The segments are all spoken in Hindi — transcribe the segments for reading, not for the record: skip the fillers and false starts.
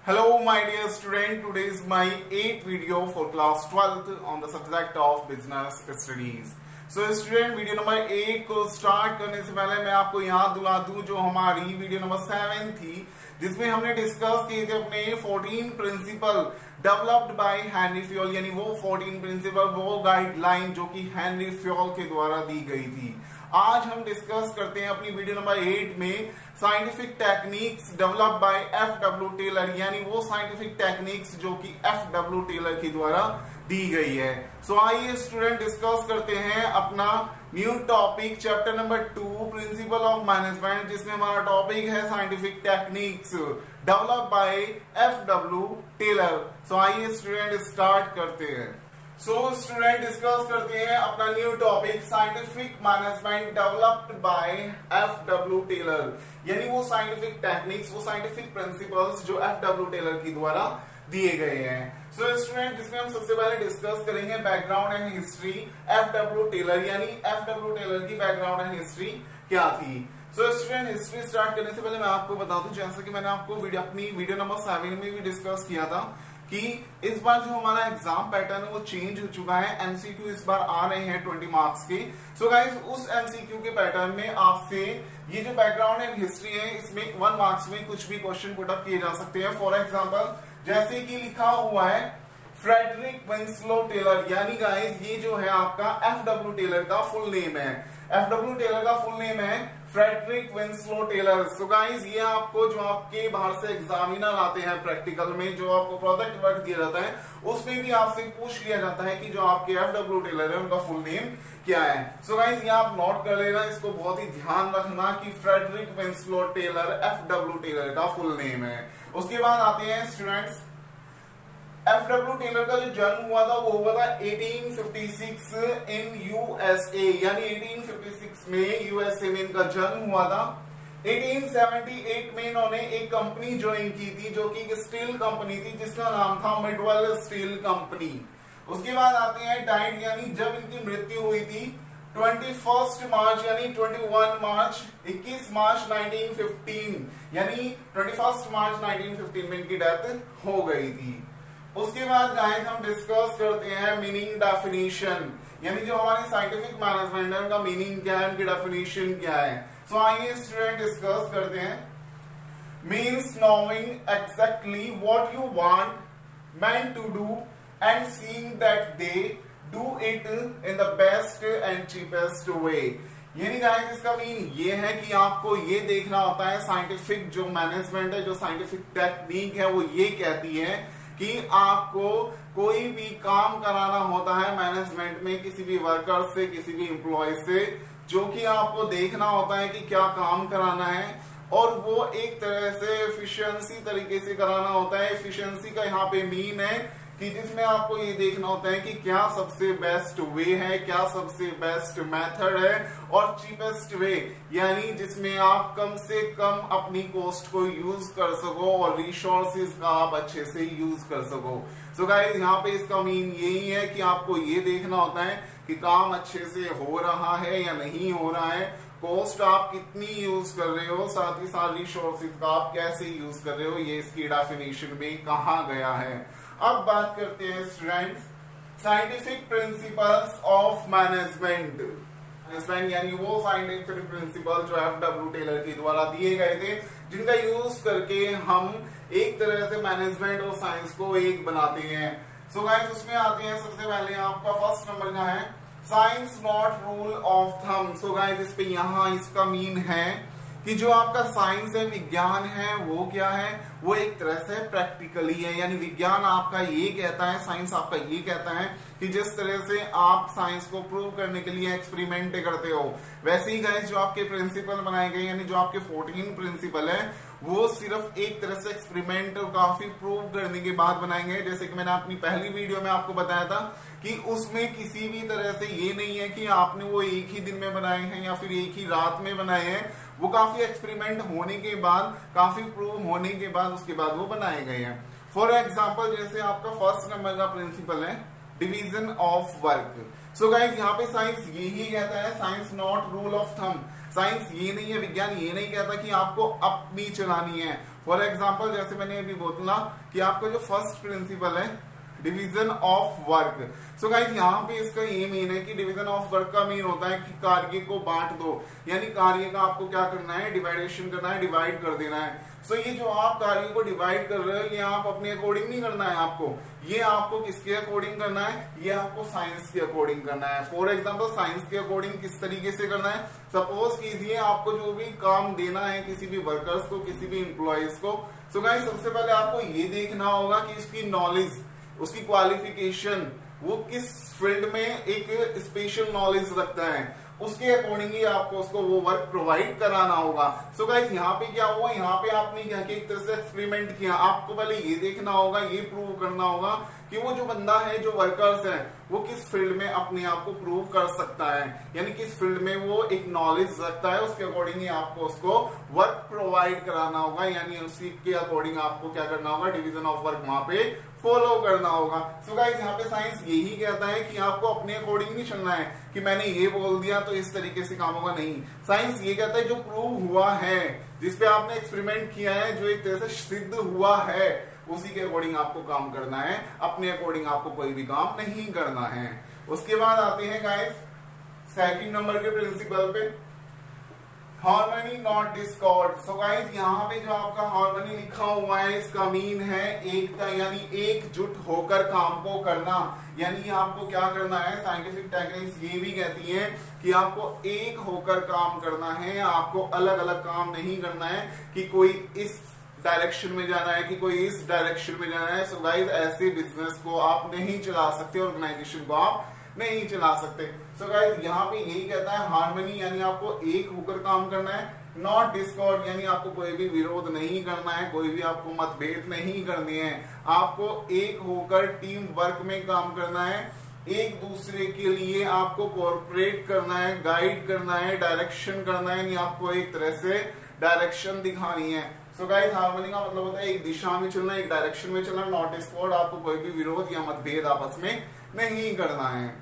Hello my dear student, today is my 8th video for class 12th on the subject of business studies. So student, video number 8 को स्टार्ट करने से पहले मैं आपको याद दिला दूं जो हमारी वीडियो नंबर 7 थी जिसमें हमने डिस्कस किए थे अपने 14 principle developed by Henry Fayol, यानी वो 14 प्रिंसिपल, वो गाइडलाइन जो कि हेनरी फ्योल के द्वारा दी गई थी। आज हम डिस्कस करते हैं अपनी वीडियो नंबर 8 में scientific techniques developed by F W. Taylor, यानी वो साइंटिफिक टेक्निक्स जो कि एफ.डब्ल्यू. टेलर के द्वारा दी गई है। सो आइए स्टूडेंट डिस्कस करते हैं अपना new topic chapter number 2 principle of management, जिसमें हमारा टॉपिक है scientific techniques developed by F W. Taylor. So आइए स्टूडेंट स्टार्ट करते हैं। सो स्टूडेंट डिस्कस करते हैं अपना new topic scientific management developed by F W. Taylor, यानी वो साइंटिफिक टेक्निक्स, वो साइंटिफिक प्रिंसिपल्स जो एफ.डब्ल्यू. टेलर के द्वारा दिए गए हैं। सो स्टूडेंट जिसमें हम सबसे पहले डिस्कस करेंगे background and history F W. Taylor, यानी एफ.डब्ल्यू. टेलर की बैकग्राउंड एंड हिस्ट्री क्या थी। सो स्टूडेंट हिस्ट्री स्टार्ट करने से पहले मैं आपको बता दूं, जैसा कि मैंने आपको अपनी वीडियो नंबर 7 में भी डिस्कस किया था कि इस बार जो हमारा एग्जाम पैटर्न है वो चेंज हो चुका है। एमसीक्यू इस बार आ रहे हैं 20 मार्क्स के। सो गाइस उस एमसीक्यू के पैटर्न में आपसे ये जो बैकग्राउंड एंड हिस्ट्री है इसमें 1 मार्क्स में कुछ भी क्वेश्चन पुट अप किए जा सकते हैं। फॉर एग्जांपल जैसे कि लिखा हुआ है फ्रेडरिक विंस्लो टेलर, यानी गाइस ये जो है आपका एफ.डब्ल्यू. टेलर का फुल नेम है। एफ.डब्ल्यू. टेलर का फुल नेम है Frederick Winslow Taylor. So guys ये आपको जो आपके बाहर से एग्जामिनर आते हैं प्रैक्टिकल में, जो आपको प्रोजेक्ट वर्क दिया जाता है उसमें भी आपसे पूछ लिया जाता है कि जो आपके एफ.डब्ल्यू. टेलर है उनका फुल नेम क्या है। सो गाइस ये आप नोट कर लेना, इसको बहुत ही ध्यान रखना कि Frederick Winslow Taylor F W. Taylor का फुल नेम है। उसके बाद आते हैं स्टूडेंट्स एफ.डब्ल्यू. टेलर का जो जन्म हुआ था वो हुआ था 1856 इन यूएसए, यानी 1856 में यूएसए में इनका जन्म हुआ था। 1878 में इन्होंने एक कंपनी ज्वाइन की थी जो कि एक स्टील कंपनी थी जिसका नाम था मिडवेल स्टील कंपनी। उसके बाद आते हैं डाइट, यानी जब इनकी मृत्यु हुई थी 21 मार्च यानी 21 मार्च 21 मार्च 1915, यानी 21 मार्च 1915 में इनकी डेथ हो गई थी। उसके बाद गाइस हम डिस्कस करते हैं मीनिंग डेफिनेशन, यानी जो हमारी साइंटिफिक मैनेजमेंट है उनका मीनिंग क्या है, उनकी डेफिनेशन क्या है। सो आइए स्टूडेंट डिस्कस करते हैं। Means knowing exactly what you want man to do and seeing that they do it in the best and cheapest way, यानी गाइस इसका मीन ये है कि आपको ये देखना होता है साइंटिफिक जो मैनेजमेंट है, जो साइंटिफिक टेक्निक है वो ये कहती है कि आपको कोई भी काम कराना होता है मैनेजमेंट में किसी भी वर्कर से, किसी भी एम्प्लॉय से, जो कि आपको देखना होता है कि क्या काम कराना है और वो एक तरह से एफिशिएंसी तरीके से कराना होता है। एफिशिएंसी का यहाँ पे मीन है कि जिसमें आपको ये देखना होता है कि क्या सबसे बेस्ट वे है, क्या सबसे बेस्ट मेथड है और चीपेस्ट वे, यानी जिसमें आप कम से कम अपनी कॉस्ट को यूज कर सको और रिसोर्सेज का आप अच्छे से यूज कर सको। सो गाइस यहाँ पे इसका मीन यही है कि आपको ये देखना होता है कि काम अच्छे से हो रहा है या नहीं हो रहा है, कॉस्ट आप कितनी यूज कर रहे हो, साथ ही साथ रिसोर्सेज का आप कैसे यूज कर रहे हो, ये इसकी डेफिनेशन में कहा गया है। अब बात करते हैं students scientific principles of management, यानी वो साइंटिफिक प्रिंसिपल जो एफ.डब्ल्यू. टेलर के द्वारा दिए गए थे, जिनका यूज करके हम एक तरह से मैनेजमेंट और साइंस को एक बनाते हैं। सो गाइस उसमें आते हैं सबसे पहले आपका फर्स्ट नंबर का है science not rule of thumb. So guys इस पे यहाँ इसका मीन है कि जो आपका साइंस है, विज्ञान है, वो क्या है, वो एक तरह से प्रैक्टिकली है, यानी विज्ञान आपका ये कहता है, साइंस आपका ये कहता है कि जिस तरह से आप साइंस को प्रूव करने के लिए एक्सपेरिमेंट करते हो, वैसे ही गाइस जो आपके प्रिंसिपल बनाए गए, यानी जो आपके 14 प्रिंसिपल है वो सिर्फ एक तरह से एक्सपेरिमेंट और काफी प्रूव करने के बाद बनाए गए। जैसे कि मैंने अपनी पहली वीडियो में आपको बताया था कि उसमें किसी भी तरह से ये नहीं है कि आपने वो एक ही दिन में बनाए हैं या फिर एक ही रात में बनाए हैं, वो काफी एक्सपेरिमेंट होने के बाद, काफी प्रूव होने के बाद उसके बाद वो बनाए गए हैं। फॉर एग्जाम्पल जैसे आपका फर्स्ट नंबर का प्रिंसिपल है division of work. So guys यहाँ पे साइंस यही कहता है science not rule of thumb, science ये नहीं है, विज्ञान ये नहीं कहता कि आपको अपनी चलानी है। फॉर एग्जाम्पल जैसे मैंने अभी बोला कि आपका जो फर्स्ट प्रिंसिपल है division of work. So guys यहाँ पे इसका ये मीन है कि डिवीजन ऑफ वर्क का मीन होता है कि कार्य को बांट दो, यानी कार्य का आपको क्या करना है, डिवाइडेशन करना है, डिवाइड कर देना है। सो ये जो आप कार्य को डिवाइड कर रहे हो ये आप अपने अकॉर्डिंग नहीं करना है आपको, ये आपको किसके अकॉर्डिंग करना है, ये आपको साइंस के अकॉर्डिंग करना है। फॉर एग्जाम्पल साइंस के अकॉर्डिंग किस तरीके से करना है, सपोज कीजिए आपको जो भी काम देना है किसी भी वर्कर्स को, किसी भी इंप्लॉइज को। सो गाइस सबसे पहले आपको ये देखना होगा कि इसकी नॉलेज, उसकी क्वालिफिकेशन, वो किस फील्ड में एक स्पेशल नॉलेज रखता है, उसके अकॉर्डिंगली आपको उसको वो वर्क प्रोवाइड कराना होगा। सो गाइस यहाँ पे क्या हुआ, यहाँ पे आपने क्या किया, एक तरह से एक्सपेरिमेंट किया। आपको पहले ये देखना होगा, ये प्रूव करना होगा कि वो जो बंदा है, जो वर्कर्स है, वो किस फील्ड में अपने आप को प्रूव कर सकता है, यानी किस फील्ड में वो एक नॉलेज रखता है, उसके अकॉर्डिंगली आपको उसको वर्क प्रोवाइड कराना होगा, यानी उसी के अकॉर्डिंग आपको क्या करना होगा, डिवीजन ऑफ वर्क वहां पे फॉलो करना होगा। सो गाइस यहाँ पे साइंस यही कहता है कि आपको अपने अकॉर्डिंग नहीं चलना है कि मैंने ये बोल दिया तो इस तरीके से काम होगा, नहीं। साइंस ये कहता है जो प्रूव हुआ है, जिसपे आपने एक्सपेरिमेंट किया है, जो एक तरह से सिद्ध हुआ है, उसी के अकॉर्डिंग आपको काम करना है, अपने अकॉर्डिंग आपको कोई भी काम नहीं करना है। उसके बाद आते हैं गाइस सेकंड नंबर के प्रिंसिपल पे, harmony not Discord. So guys यहाँ पे जो आपका हार्मनी लिखा हुआ है इसका मीन है एकता, यानी एकजुट होकर काम को करना, यानी आपको क्या करना है, साइंटिफिक टेक्निक्स ये भी कहती है कि आपको एक होकर काम करना है, आपको अलग अलग काम नहीं करना है कि कोई इस डायरेक्शन में जाना है कि कोई इस डायरेक्शन में जाना है। सो गाइस ऐसे बिजनेस को आप नहीं चला सकते, ऑर्गेनाइजेशन को आप नहीं चला सकते। सो गाइस यहाँ पे यही कहता है हार्मनी, यानी आपको एक होकर काम करना है, नॉट डिस्कॉर्ड, यानी आपको कोई भी विरोध नहीं करना है, कोई भी आपको मतभेद नहीं करनी है, आपको एक होकर टीम वर्क में काम करना है, एक दूसरे के लिए आपको कोऑपरेट करना है, गाइड करना है, डायरेक्शन करना है, यानी आपको एक तरह से डायरेक्शन दिखानी है। सो गाइस हार्मनी का मतलब होता है एक दिशा में चलना, एक डायरेक्शन में चलना, नॉट डिस्कॉर्ड, आपको कोई भी विरोध या मतभेद आपस में नहीं करना है।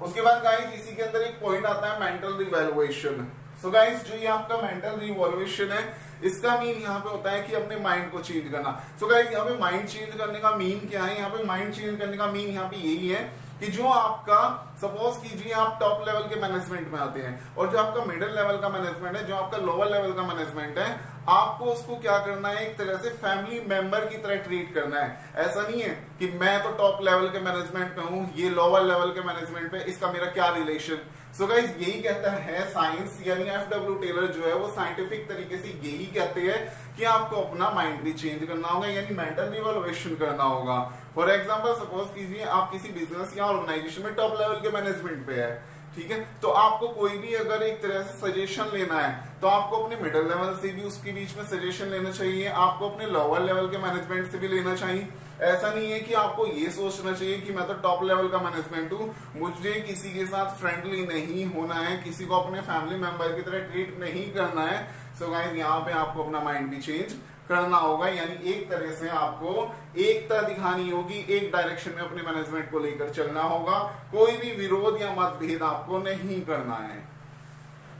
उसके बाद गाइस इसी के अंदर एक पॉइंट आता है मेंटल रिवैल्यूएशन। सो गाइस जो ये आपका मेंटल रिवॉल्यूशन है, इसका मीन यहाँ पे होता है कि अपने माइंड को चेंज करना। सो गाइस यहाँ पे माइंड चेंज करने का मीन क्या है, यहाँ पे माइंड चेंज करने का मीन यहाँ पे यही है कि जो आपका सपोज कीजिए आप टॉप लेवल के मैनेजमेंट में आते हैं और जो आपका मिडिल लेवल का मैनेजमेंट है, जो आपका लोअर लेवल का मैनेजमेंट है, आपको उसको क्या करना है, एक तरह से फैमिली मेंबर की तरह ट्रीट करना है। ऐसा नहीं है कि मैं तो टॉप लेवल के मैनेजमेंट पे हूँ, ये लोअर लेवल के मैनेजमेंट पे, इसका मेरा क्या रिलेशन। सो गाइस यही कहता है साइंस, यानी एफडब्ल्यू टेलर जो है वो साइंटिफिक तरीके से यही कहते हैं कि आपको अपना माइंड भी चेंज करना होगा, यानी मेंटल रिवॉल्यूशन करना होगा। फॉर एग्जाम्पल सपोज कीजिए आप किसी बिजनेस या ऑर्गेनाइजेशन में टॉप लेवल के मैनेजमेंट पे है, ठीक है, तो आपको कोई भी अगर एक तरह से सजेशन लेना है तो आपको अपने मिडिल लेवल से भी उसके बीच में सजेशन लेना चाहिए, आपको अपने लोअर लेवल के मैनेजमेंट से भी लेना चाहिए। ऐसा नहीं है कि आपको ये सोचना चाहिए कि मैं तो टॉप लेवल का मैनेजमेंट हूँ, मुझे किसी के साथ फ्रेंडली नहीं होना है, किसी को अपने फैमिली मेंबर की तरह ट्रीट नहीं करना है। सो गाइस यहाँ पे आपको अपना माइंड भी चेंज करना होगा, यानी एक तरह से आपको एकता दिखानी होगी, एक डायरेक्शन में अपने मैनेजमेंट को लेकर चलना होगा, कोई भी विरोध या मतभेद आपको नहीं करना है।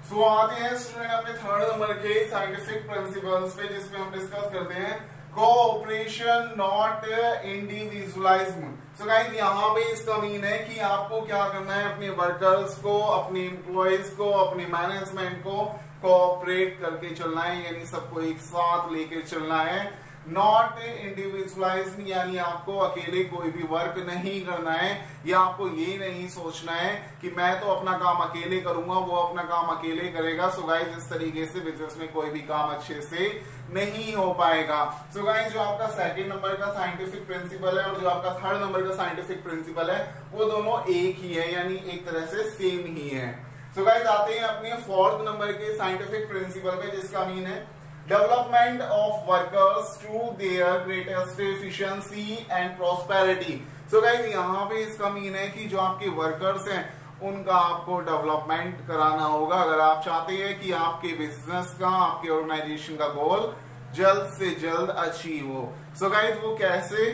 सो आते हैं स्टूडेंट अपने थर्ड नंबर के साइंटिफिक प्रिंसिपल्स पे, जिसमें हम डिस्कस करते हैं cooperation not individualism. So guys यहाँ पे इसका मीन है कि आपको क्या करना है, अपने वर्कर्स को, अपने एम्प्लॉयज को, अपने मैनेजमेंट को कोऑपरेट करके चलना है, यानी सबको एक साथ लेके चलना है। नॉट इंडिविजुअलाइज्ड, यानी आपको अकेले कोई भी वर्क नहीं करना है, या आपको ये नहीं सोचना है कि मैं तो अपना काम अकेले करूंगा, वो अपना काम अकेले करेगा। सो गाइस इस तरीके से बिजनेस में कोई भी काम अच्छे से नहीं हो पाएगा। सो गाइस जो आपका सेकंड नंबर का साइंटिफिक प्रिंसिपल है और जो आपका थर्ड नंबर का साइंटिफिक प्रिंसिपल है वो दोनों एक ही है, यानी एक तरह से सेम ही है। सो गाइस आते हैं अपने फोर्थ नंबर के साइंटिफिक प्रिंसिपल पे, जिसका मीन है development of workers to their greatest efficiency and prosperity. So guys यहाँ पे इसका मीन है कि जो आपके वर्कर्स हैं उनका आपको डेवलपमेंट कराना होगा, अगर आप चाहते हैं कि आपके बिजनेस का, आपके ऑर्गेनाइजेशन का गोल जल्द से जल्द अचीव हो। सो गाइस वो कैसे,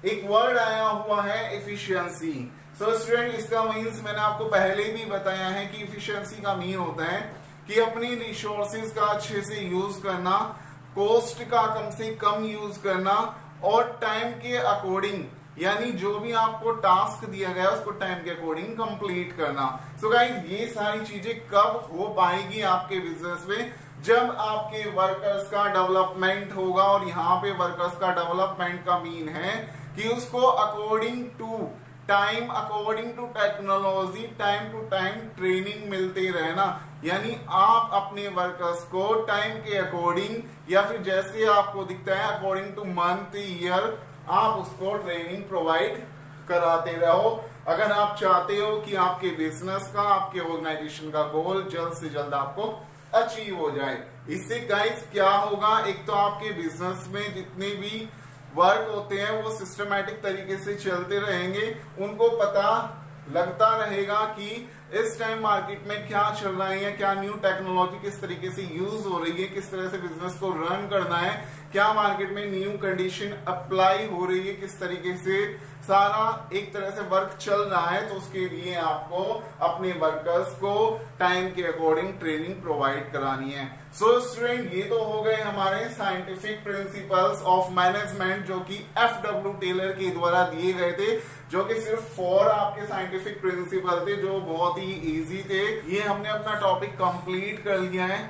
एक वर्ड आया हुआ है एफिशिएंसी। सो स्टूडेंट इसका मीन्स मैंने आपको पहले भी बताया है कि इफिशिएंसी का मीन होता है कि अपनी रिसोर्सेज का अच्छे से यूज करना, कॉस्ट का कम से कम यूज करना और टाइम के अकॉर्डिंग, यानी जो भी आपको टास्क दिया गया उसको टाइम के अकॉर्डिंग कंप्लीट करना। सो गाइस ये सारी चीजें कब हो पाएगी आपके बिजनेस में, जब आपके वर्कर्स का डेवलपमेंट होगा। और यहाँ पे वर्कर्स का डेवलपमेंट का मीन है कि उसको according to time, according to technology, time to time training मिलते रहना। यानी आप अपने वर्कर्स को टाइम के अकॉर्डिंग या फिर जैसे आपको दिखता है अकॉर्डिंग टू मंथ, ईयर, आप उसको ट्रेनिंग प्रोवाइड कराते रहो। अगर आप चाहते हो कि आपके बिजनेस का, आपके ऑर्गेनाइजेशन का गोल जल्द से जल्द आपको अचीव हो जाए। इससे गाइस क्या होगा, एक तो आपके बिजनेस में जितने भी वर्क होते हैं वो सिस्टमैटिक तरीके से चलते रहेंगे, उनको पता लगता रहेगा कि इस टाइम मार्केट में क्या चल रहा है, या क्या न्यू टेक्नोलॉजी किस तरीके से यूज हो रही है, किस तरह से बिजनेस को रन करना है, क्या मार्केट में न्यू कंडीशन अप्लाई हो रही है, किस तरीके से सारा एक तरह से वर्क चल रहा है। तो उसके लिए आपको अपने वर्कर्स को टाइम के अकॉर्डिंग ट्रेनिंग प्रोवाइड करानी है। सो स्टूडेंट ये तो हो गए हमारे साइंटिफिक प्रिंसिपल्स ऑफ मैनेजमेंट, जो कि FW टेलर के द्वारा दिए गए थे, जो कि सिर्फ 4 आपके साइंटिफिक प्रिंसिपल थे, जो बहुत ही इजी थे। ये हमने अपना टॉपिक कंप्लीट कर लिया है।